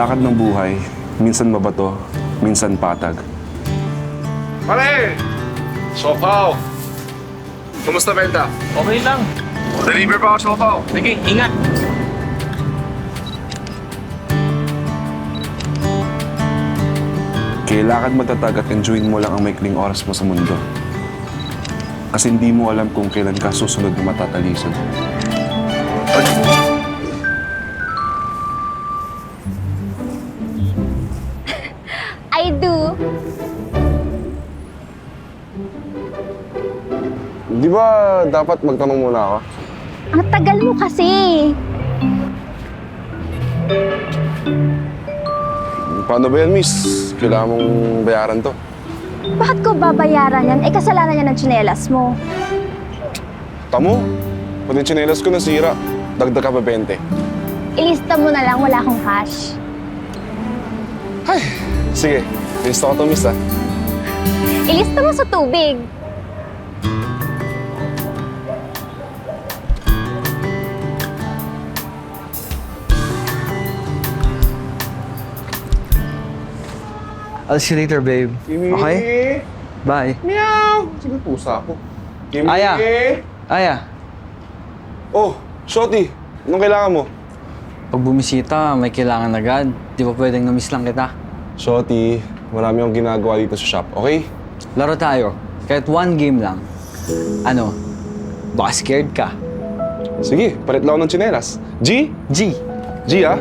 lakad ng buhay, minsan mabato, minsan patag. Pare! Sopaw! Kumusta benta? Okay lang. Deliver pa ako sopaw. Sige, ingat. Kailangan matatag at enjoyin mo lang ang maikling oras mo sa mundo. Kasi hindi mo alam kung kailan ka susunod na matatalisod. I do. Di ba dapat magtanong muna ako? Ang tagal mo kasi. Paano ba yan, miss? Kailangan mong bayaran to. Bakit ko babayaran yan? Eh, kasalanan yan ng tsinelas mo. Tamo, pati yung tsinelas ko nasira. Dagdag ka pa 20. Ilista mo na lang, wala akong cash. Sige, lista ko to, miss, ha? Ilista mo sa tubig. I'll see you later, babe. Kimi! Okay? Bye. Meow! Sige, pusa ako. Kimi! Aya! Aya, Oh, Shotty, anong kailangan mo? pag bumisita, may kailangan agad. Di ba pwedeng na-miss lang kita? Shotty, marami akong ginagawa dito sa shop, okay? Laro tayo. Kahit one game lang. Ano? Baka scared ka. Sige, palit lang ako ng tsinelas. G? G. G, ha?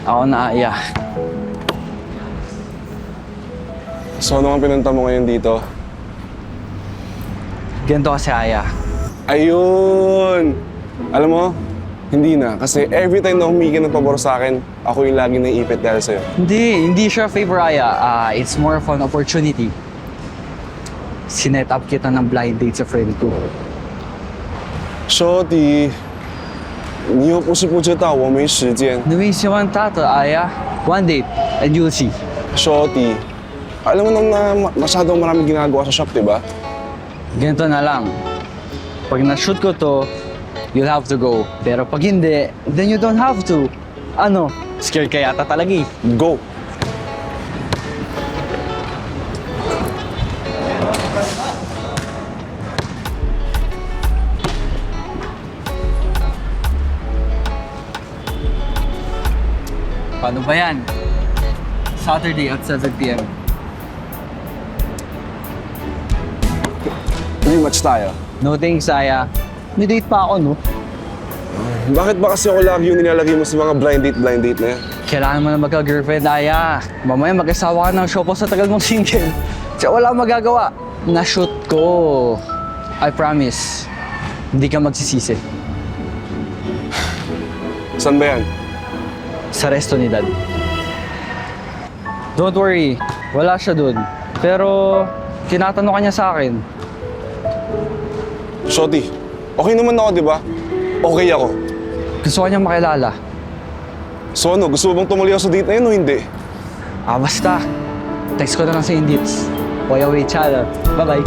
Ako na, Aya. So, ano ang pinunta mo ngayon dito? Ganito kasi, Aya. Ayun! Alam mo, hindi na. Kasi every time na humingi ng pabor sa akin, ako yung lagi naiipit dahil sa'yo. Hindi siya favor, Aya. It's more of an opportunity. Sinet up kita ng blind date sa friend ko. Shorty, 你又不是不知道我没时间。 Nuwisiwan tato, Aya. One date, and you'll see. Shorty, alam mo naman na masyadong maraming ginagawa sa shop, di ba? Ganito na lang. Pag na-shoot ko to, you'll have to go. Pero pag hindi, then you don't have to. Ano? Scared ka yata talaga eh. Go! Paano ba yan? Saturday at 7 p.m. Rematch tayo. No thanks, Aya. May date pa ako, no? Bakit ba kasi ako lagi yung nilalagay mo sa mga blind date na yan? Kailangan mo na magka-girlfriend, Aya. Mamaya mag-asawa ka ng shopo sa tagal mong single. Kaya wala akong magagawa. Na-shoot ko. I promise. Hindi ka magsisisi. Saan ba yan? Sa resto ni Dad. Don't worry, wala siya dun. Pero, tinatanong ka niya sa akin. Shorty, okay naman ako, di ba? Okay ako. Gusto ka niya makilala. So ano, gusto mo bang tumuli ako sa date na yun o hindi? Basta. Text ko na lang sa Indits. Waya wait, chala. Bye-bye.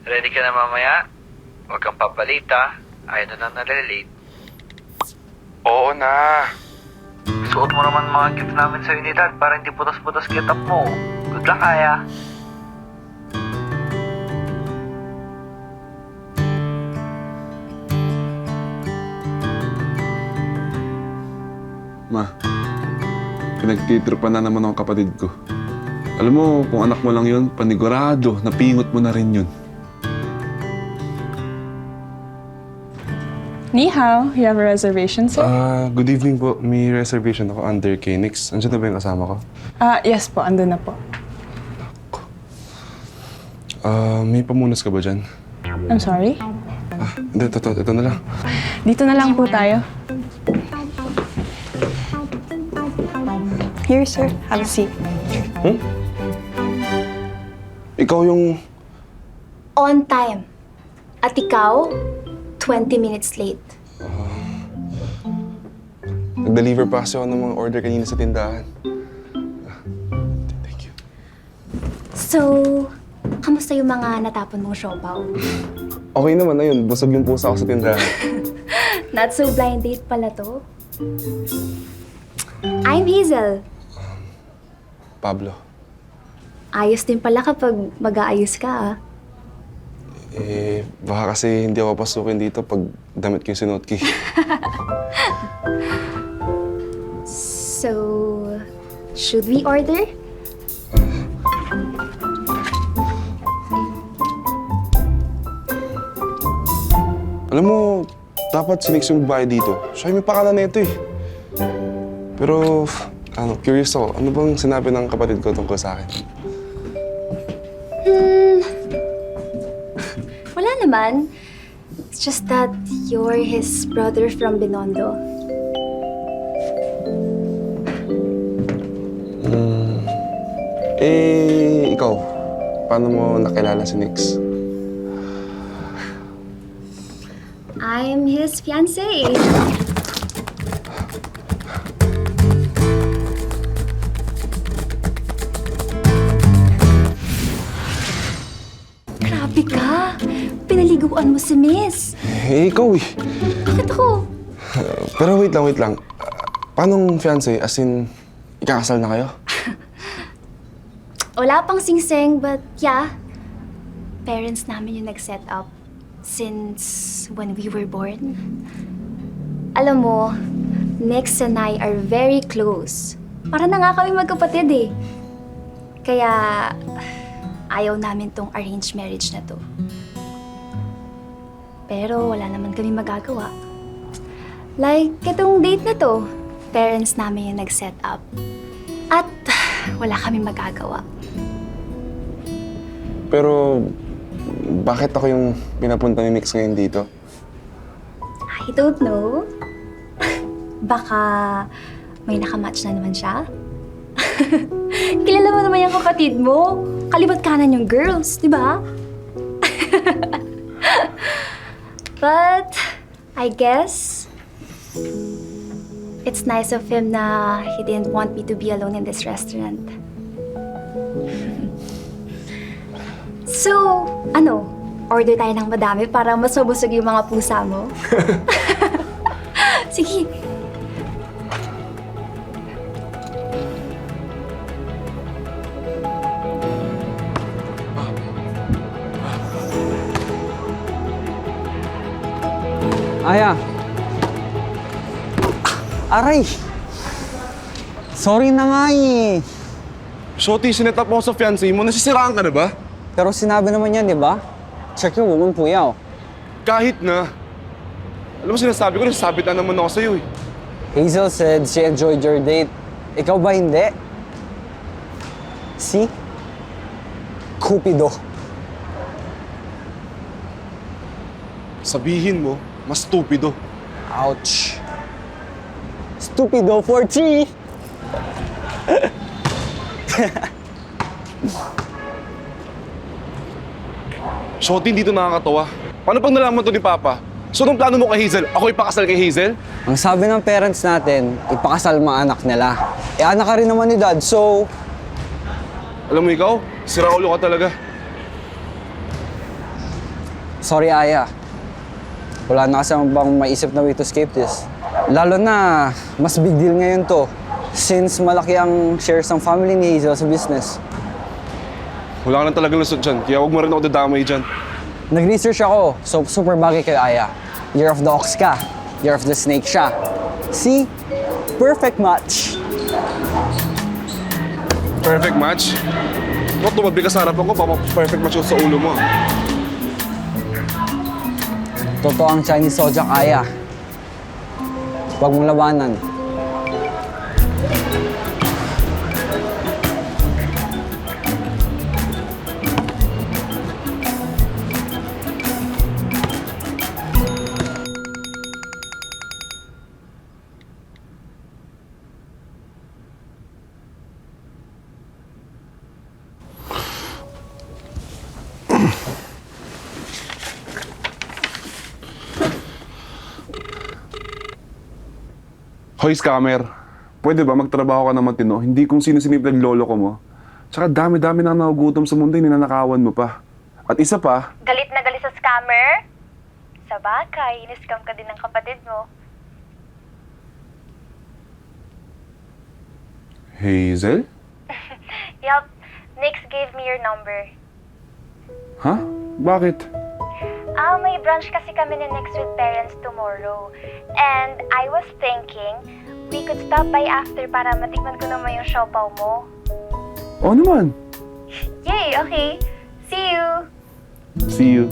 Ready ka na mamaya? Huwag kang papalita. Ayaw na nalilate. Oo na. Suot mo naman mga gifts namin sa unidad para hindi putas-putas get-up mo. Good luck, Aya. Ma, pinagtitripan na naman ang kapatid ko. Alam mo, kung anak mo lang yun, panigurado, napingot mo na rin yun. Ni hao, you have a reservation, sir? Good evening po. May reservation ako under Kenix. Andiyan na ba yung kasama ko? Yes po, andun na po. May pamunas ka ba dyan? I'm sorry? Hindi, ito na lang. Dito na lang po tayo. Here, sir. Have a seat. Ikaw yung... On time. At ikaw, 20 minutes late. Nag-deliver pa kasi ako ng mga order kanina sa tindahan. Thank you. So, kamusta yung mga natapon mong siopaw? Okay naman na yun. Busog yung pusa ko sa tindahan. Not so blind date pala to. I'm Hazel. Pablo. Ayos din pala kapag mag-aayos ka, ah. Baka kasi hindi ako pasukin dito pag damit ko yung sinuot ko. So, should we order? Alam mo, dapat sinix yung babae dito. Siya yung may pakanan na ito eh. Pero, curious ako. Ano bang sinabi ng kapatid ko tungkol sa akin? Wala naman. It's just that you're his brother from Binondo. Ikaw, paano mo nakilala si Nix? I'm his fiancé. Grabe ka! Pinaliguan mo si Miss. Ikaw eh. Bakit ako? Pero wait lang. Paanong fiancé? As in, ikakasal na kayo? Wala pang singsing, but yeah. Parents namin yung nag-set up since when we were born. Alam mo, Nix and I are very close. Para na nga kami magkapatid eh. Kaya ayaw namin tong arranged marriage na to. Pero wala naman kami magagawa. Like, itong date na to, parents namin yung nag-set up. At wala kami magagawa. Pero, bakit ako yung pinapunta ni Nix ngayon dito? I don't know. Baka may nakamatch na naman siya. Kilala mo naman yung kapatid mo. Kalibat kanan yung girls, di ba? But, I guess, it's nice of him na he didn't want me to be alone in this restaurant. So, order tayo ng madami para mas mabusog yung mga pusa mo? Sige. Aya. Aray! Sorry na nga eh. Shorty, sinetap mo sa fiancé mo. Nasisiraan ka na ba? Pero sinabi naman yan, di ba? Check your woman po yaw. Kahit na. Alam mo, sinasabi ko, nasasabitan naman ako sa'yo eh. Hazel said she enjoyed your date. Ikaw ba hindi? See? Cupido. Sabihin mo, mas stupido. Ouch. Stupido for tea! Shorty, hindi to nakakatawa. Paano pag nalaman to ni Papa? So, anong plano mo kay Hazel? Ako ipakasal kay Hazel? Ang sabi ng parents natin, ipakasal mga anak nila. Anak ka rin naman ni Dad, so... Alam mo ikaw, siraulo ka talaga. Sorry, Aya. Wala na kasi bang maisip na way to escape this. Lalo na, mas big deal ngayon to. Since malaki ang shares ng family ni Hazel sa business. Wala ka nang talaga lusot dyan, kaya huwag mo rin ako dadamay dyan. Nag-research ako, so super bagay kayo, Aya. Year of the ox ka, year of the snake siya. See? Perfect match. Perfect match? Ba't tumabi ka sa harapan ko, perfect match sa ulo mo. Totoo ang Chinese zodiac, Aya. Huwag mong labanan. Hoy, scammer. Pwede ba magtrabaho ka na matino? Hindi kung sino-sinip lolo ko mo. Tsaka dami-dami na nagugutom sa mundo, ninanakawan mo pa. At isa pa, Galit na galit sa scammer? Sa bagay, in-scam ka din ng kapatid mo. Hazel? Yup, Nix gave me your number. Ha? Bakit? May branch kasi kami ni Nix with parents tomorrow. And I was thinking, we could stop by after para matikman ko naman yung siopaw mo. Oo naman. Yay, okay. See you! See you.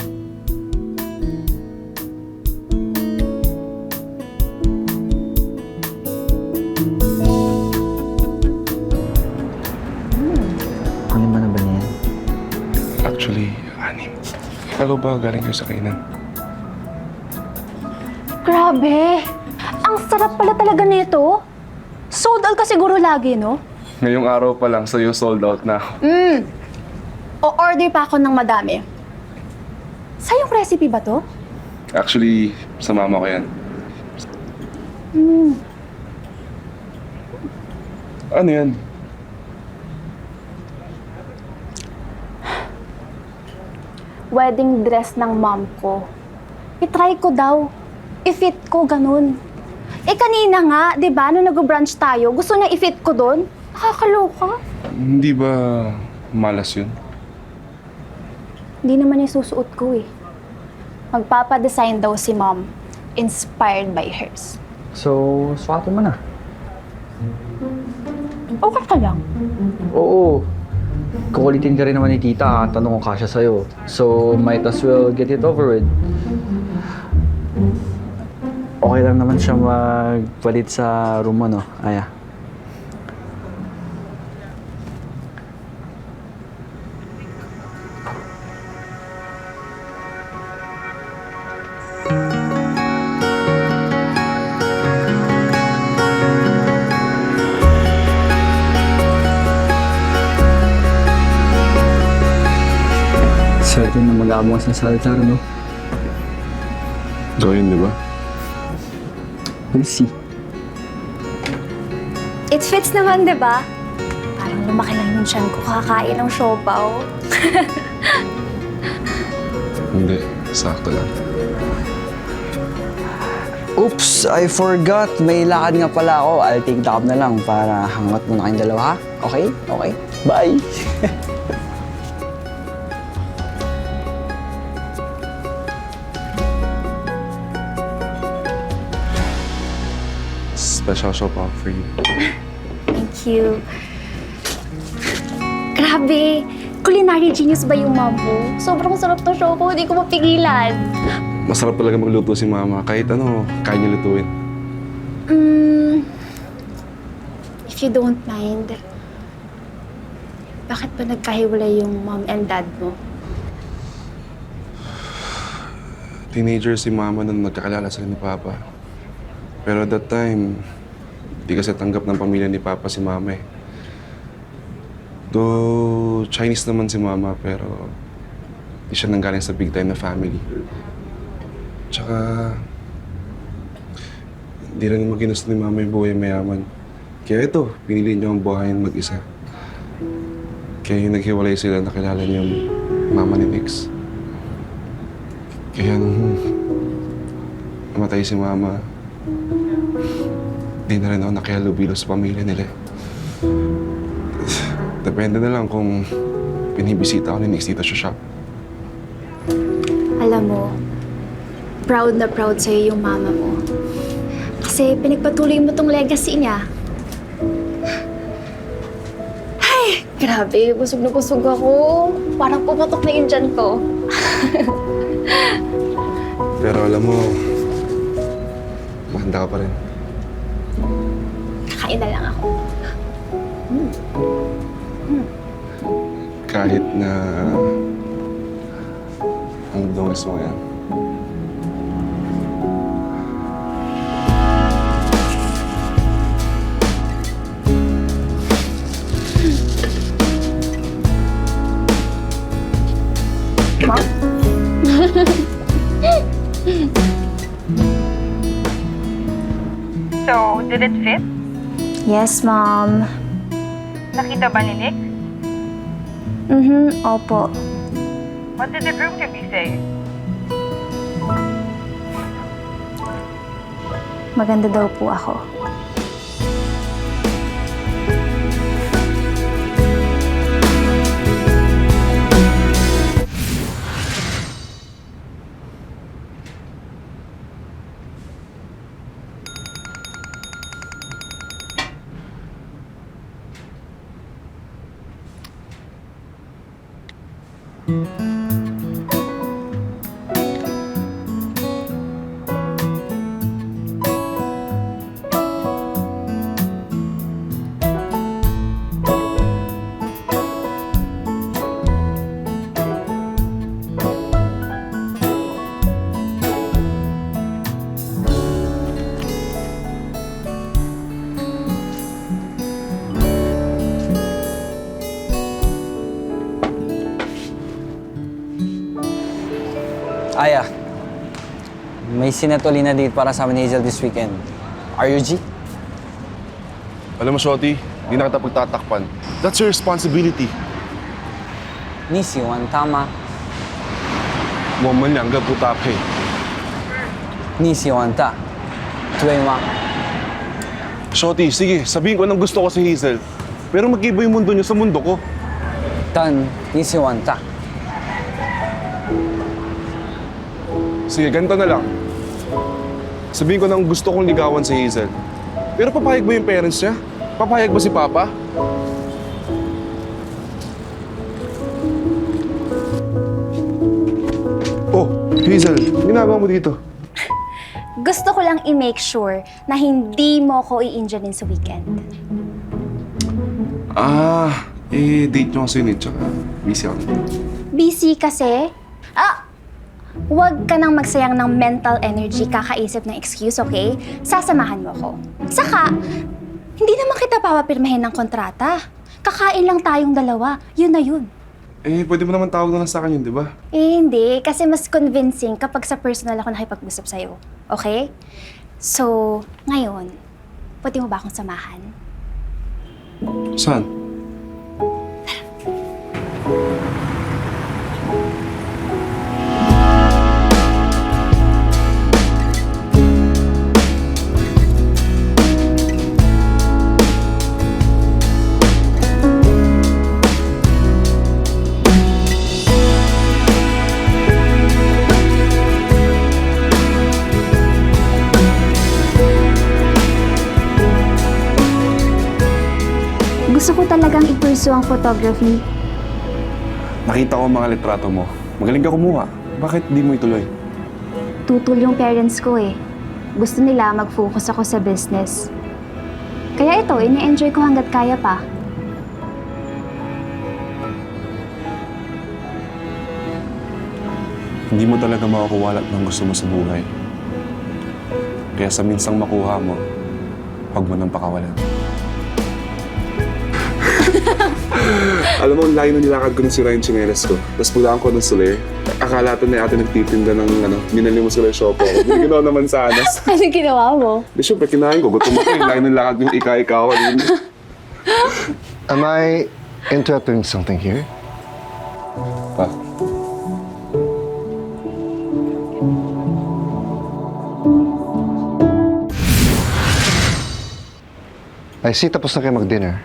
Ano ba na ba niya? Actually, anim. Hello ba? Galing kayo sa kainan. Grabe! Ang sarap pala talaga nito. Sold out ka siguro lagi, no? Ngayong araw pa lang, sa'yo sold out na. O-order pa ako ng madami. Sa'yong recipe ba to? Actually, sa mama ko yan. Ano yan? Wedding dress ng mom ko. I-try ko daw. I-fit ko, ganun. Kanina nga, di ba, nung nag-brunch tayo, gusto niya i-fit ko doon? Nakakaloka. Hindi ba malas yun? Hindi naman yung susuot ko eh. Magpapadesign daw si mom. Inspired by hers. So, swatin mo na. Okay ka lang. Oo. Kukulitin ka rin naman ni tita, tanong kung kasya sa'yo. So, might as well get it over with. Okay lang naman siya magpalit sa room mo, no? Aya. Swerte na mag-aabang sa altar, no? Gawin, di ba? We'll see. It fits naman, di ba? Parang lumaki lang yung tiyan ko kakain ng siopaw. Hindi. Sakto lang. Oops! I forgot! May lakad nga pala ako. I'll take the cab na lang para hangat muna kayong dalawa, ha? Okay? Okay. Bye! Special show pa for you. Thank you. Grabe! Culinary genius ba yung mom mo? Sobrang sarap to show ko, hindi ko mapigilan. Masarap talaga magluto si mama. Kahit ano, kaya niya lutuin. If you don't mind, bakit ba nagkahiwalay yung mom and dad mo? Teenager si mama nung nagkakilala sila ni papa. Pero at that time, di kasi tanggap ng pamilya ni papa si mama eh. Though Chinese naman si mama, pero di siya nanggaling sa big time na family. Tsaka, di rin naman ginusto ni mama yung buhay mayaman. Kaya ito, pinili niya ang buhayin mag-isa. Kaya yung naghiwalay sila, nakilala niya yung mama ni Nix. Kaya nung namatay si mama, di na rin ako nakihalubilo sa pamilya nila. Depende na lang kung pinibisita ako ni Nix dito sa shop. Alam mo, proud na proud sa'yo yung mama mo. Kasi pinagpatuloy mo tong legacy niya. Ay, grabe, busog na busog ako. Parang pumatok na yung tiyan ko. Pero alam mo, mahanda ka pa rin. Kakain na lang ako. Kahit na ang dungis mo yan. So, did it fit? Yes, Mom. Nakita ba ni Nick? Opo. What did the groom to be say? Maganda daw po ako. Aya, may sinatuli na date para sa amin ni Hazel this weekend. Are you G? Alam mo, Shorty, hindi na kita pagtatakpan. That's your responsibility. Ni Siwan, tama. Woman lang, gagutaphe. Ni Siwan ta. Tuway ma. Shorty, sige, sabihin ko anong gusto ko si Hazel. Pero mag-iba yung mundo niyo sa mundo ko. Tan, ni Siwan ta. Sige, ganito na lang. Sabihin ko nang gusto kong ligawan si Hazel. Pero papayag ba yung parents niya? Papayag ba si Papa? Oh, Hazel, ginagawa mo dito? Gusto ko lang i-make sure na hindi mo ko i-injurin sa weekend. Date nyo kasi yun eh, tsaka busy ako. Busy kasi? Huwag ka nang magsayang ng mental energy kakaisip ng excuse, okay? Sasamahan mo ko. Saka, hindi naman kita papapirmahin ng kontrata. Kakain lang tayong dalawa. Yun na yun. Pwede mo naman tawag na lang sa akin yun, di ba? Hindi. Kasi mas convincing kapag sa personal ako nakipag-usap sa'yo. Okay? So, ngayon, pwede mo ba akong samahan? Saan? Gusto ko talagang i-pursue ang photography. Nakita ko ang mga litrato mo. Magaling ka kumuha. Bakit di mo ituloy? Tutol yung parents ko eh. Gusto nila mag-focus ako sa business. Kaya ito, ini-enjoy ko hanggat kaya pa. Hindi mo talaga makakuwalat ng gusto mo sa buhay. Kaya sa minsang makuha mo, huwag mo nang pakawalan. Alam mo, ang layo na nilakad ko na si Ryan Chinelas ko. Tapos pagdaan ko ng Soler, akala ito na ate nagtitinda ng binali mo Soler Shoppo. Binigyan ako naman sa Anas. Ano ginawa mo? Di syempre, kinain ko. Gutom ako. Yung layo ng lakad yung ika-ikaw. Am I interrupting something here? Pa. I see, tapos na kayo mag-dinner.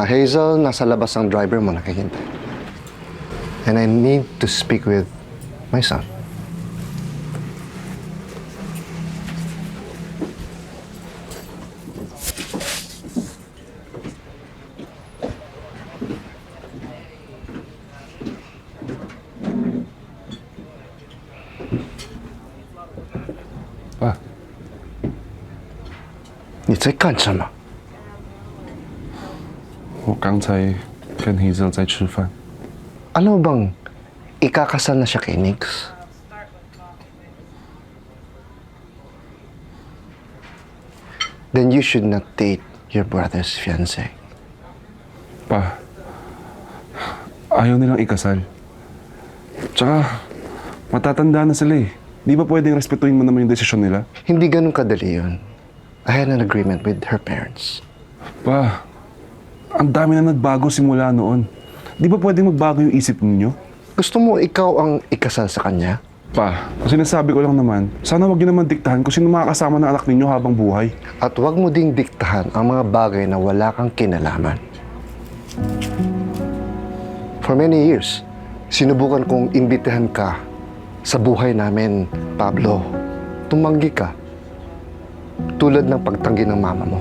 Hazel, nasa labas ang driver mo, nakihintay. And I need to speak with my son. Pa. 你在干什么？我刚才跟 Hazel 在吃饭。 Alam mo bang ikakasal na siya kay Nix? Then you should not date your brother's fiancé. Pa, ayaw nilang ikasal. Tsaka, matatanda na sila eh. Di ba pwedeng respetuhin mo naman yung desisyon nila? Hindi ganun kadali yun. I had an agreement with her parents. Pa, ang dami na nagbago simula noon. Di ba pwedeng magbago yung isip ninyo? Gusto mo ikaw ang ikasal sa kanya? Pa, ang sinasabi ko lang naman, sana wag niyo naman diktahan kung sino makakasama ng anak ninyo habang buhay. At huwag mo ding diktahan ang mga bagay na wala kang kinalaman. For many years, sinubukan kong imbitahan ka sa buhay namin, Pablo. Tumanggi ka. Tulad ng pagtanggi ng mama mo.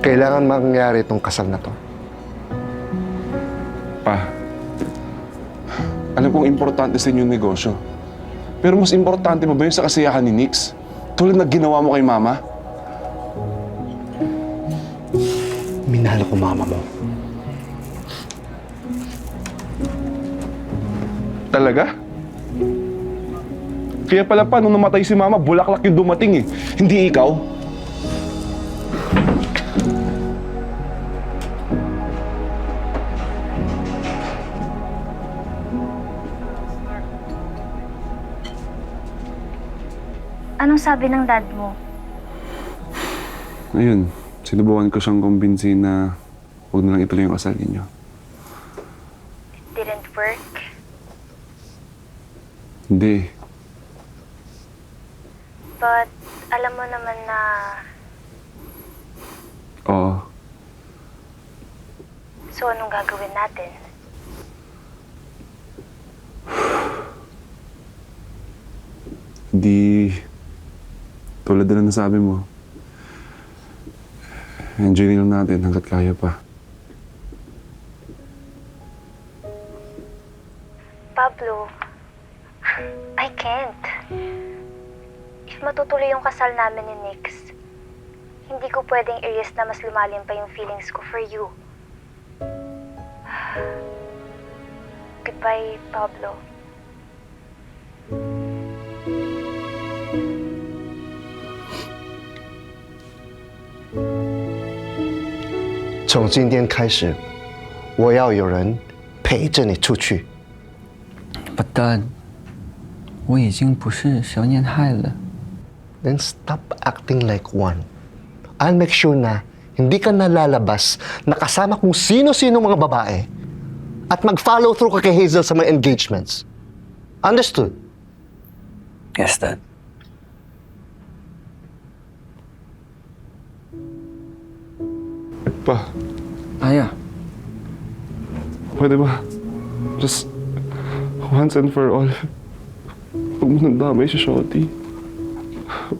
Kailangan mangyari itong kasal na to. Pa, alam kong importante sa inyo yung negosyo. Pero mas importante mo ba yung sa kasiyahan ni Nix? Tulad na ginawa mo kay mama? Minahal ko mama mo. Talaga? Kaya pala pa, nung namatay si mama, bulaklak yung dumating eh. Hindi ikaw. Anong sabi ng dad mo? Ayun, sinubukan ko siyang kumbinsin na huwag na lang ituloy yung kasal ninyo. Didn't work? Hindi. But alam mo naman na Oo. so anong gagawin natin? Hindi tulad na nasabi mo. Enjoy lang natin hanggat kaya pa. Pablo, I can't. If matutuloy yung kasal namin ni Nix, hindi ko pwedeng i-risk na mas lumalim pa yung feelings ko for you. Goodbye, Pablo. 从今天开始，我要有人陪着你出去。 But Dad, 我已经不是小年害了。 Then stop acting like one. I'll make sure na hindi ka nalalabas na kasama kung sino-sino mga babae at mag-follow through ka kay Hazel sa mga engagements. Understood? Yes, Dad. Pa, Aya, pwede ba? Just once and for all. Huwag mo nang damay si Shotty.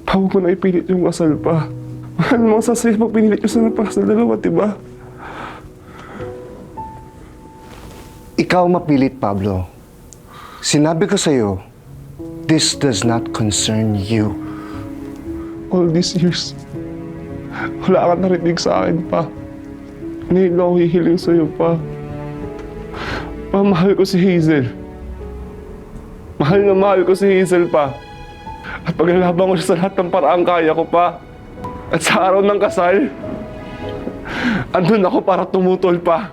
Pa, huwag mo na ipilit yung kasal pa. Mahal mo sa safe pag pinilit yung sana pa sa dalawa, diba? Ikaw mapilit, Pablo. Sinabi ko sa'yo, this does not concern you. All these years, wala ka narinig sa akin pa. Hindi ako hihiling sa'yo pa. Pa, mahal ko si Hazel. Mahal na mahal ko si Hazel pa. At paglalaban ko siya sa lahat ng paraang kaya ko pa. At sa araw ng kasal, andun ako para tumutol pa.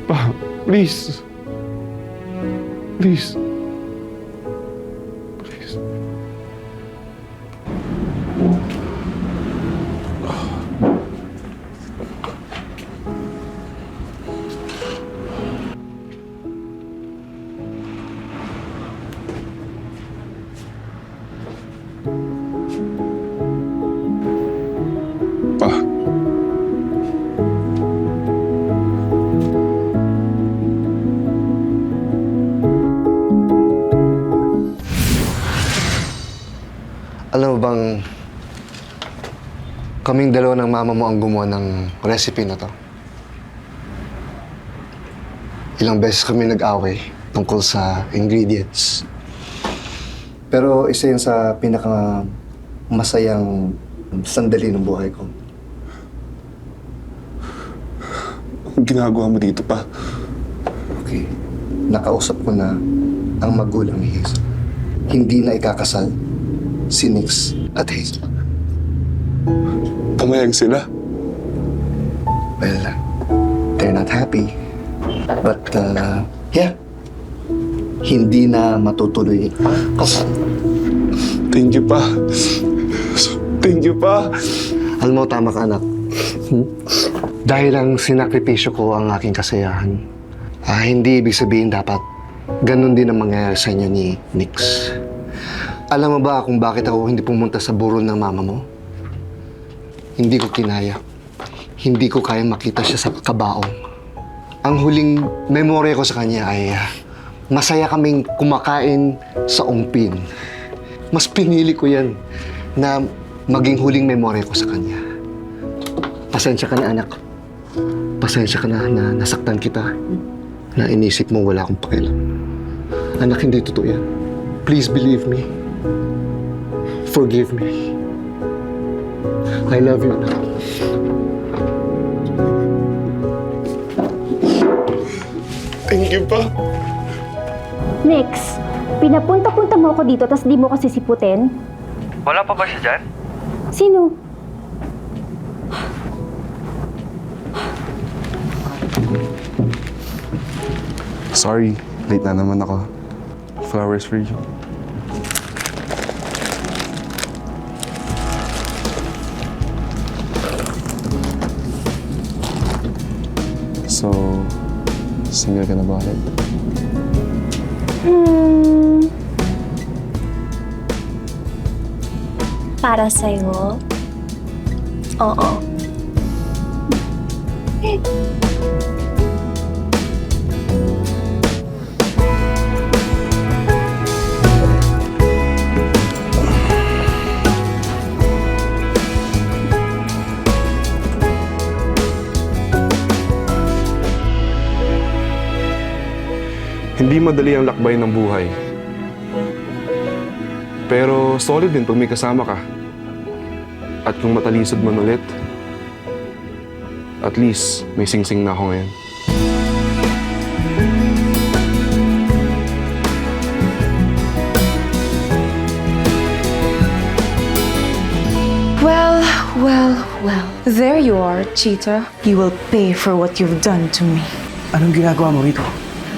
Pa, please. Please. Please. Pa. Alam mo bang, kaming dalawa ng mama mo ang gumawa ng recipe na to. Ilang beses kami nag-away tungkol sa ingredients. Pero isa yun sa pinaka masayang sandali ng buhay ko. Ang ginagawa mo dito pa? Okay, nakausap ko na ang magulang ni Hazel. Hindi na ikakasal si Nix at Hazel. Pumayag sila. Well, they're not happy. But, yeah. Hindi na matutuloy ang kasal. Thank you pa. Thank you pa. Alam mo, tama ka, anak. Dahil ang sinakripisyo ko ang aking kasiyahan, hindi ibig sabihin dapat ganun din ang mangyayari sa inyo ni Nix. Alam mo ba kung bakit ako hindi pumunta sa burol ng mama mo? Hindi ko kinaya. Hindi ko kaya makita siya sa kabaong. Ang huling memorya ko sa kanya ay masaya kaming kumakain sa umpin. Mas pinili ko yan na maging huling memorya ko sa kanya. Pasensya ka na, anak. Pasensya ka na nasaktan kita. Na inisip mo wala akong pakialam. Anak, hindi totoo yan. Please believe me. Forgive me. I love you, anak. Thank you pa. Nix, pinapunta-punta mo ako dito tapos di mo ko sisiputin? Wala pa ba siya dyan? Sino? Sorry, late na naman ako. Flowers for you. So, single ka na ba ulit? Para sa'yo? Oo. Hindi madali ang lakbay ng buhay. Pero solid din pag may kasama ka. At kung matalisod man ulit, at least may singsing na ako ngayon. Well, there you are, Cheetah. You will pay for what you've done to me. Anong ginagawa mo rito?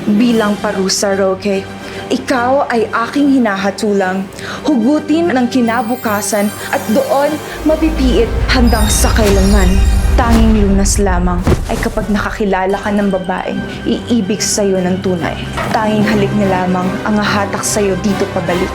Bilang parusa, Roque, ikaw ay aking hinahatulang hugutin ng kinabukasan at doon mapipiit hanggang sa kailanman. Tanging lunas lamang ay kapag nakakilala ka ng babaeng iibig sa'yo ng tunay. Tanging halik niya lamang ang hahatak sa'yo dito pabalik.